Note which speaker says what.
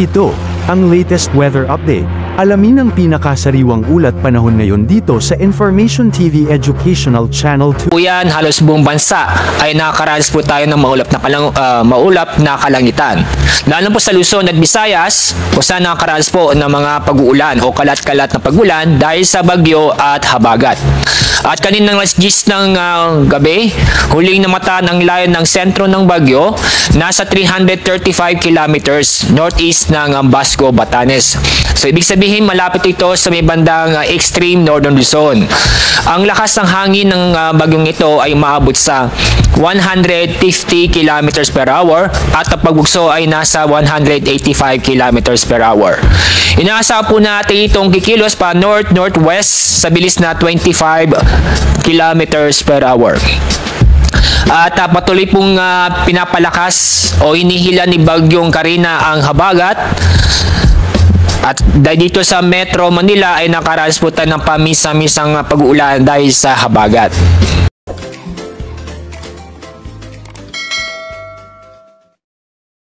Speaker 1: Ito, ang latest weather update. Alamin ang pinakasariwang ulat panahon ngayon dito sa Information TV Educational Channel 2.
Speaker 2: Yan, halos buong bansa ay nakakaranas po tayo ng maulap na kalangitan. Lalo po sa Luzon at Visayas, kung saan nakakaranas po ng mga pag-uulan o kalat-kalat na pag-ulan dahil sa bagyo at habagat. At kaninang alas 10 ng gabi, huling namata ng layo ng sentro ng bagyo, nasa 335 kilometers northeast ng Basco, Batanes. So ibig sabihin malapit ito sa may bandang extreme northern Luzon. Ang lakas ng hangin ng bagyong ito ay maabot sa 150 kilometers per hour at ang pagbugso ay nasa 185 kilometers per hour. Inaasahan po natin itong kikilos pa north-northwest sa bilis na 25 kilometers per hour. At patuloy pong pinapalakas o hinihila ni Bagyong Karina ang habagat. At dito sa Metro Manila ay nakaranas po tayo ng pamisa-misang pag-uulan dahil sa habagat.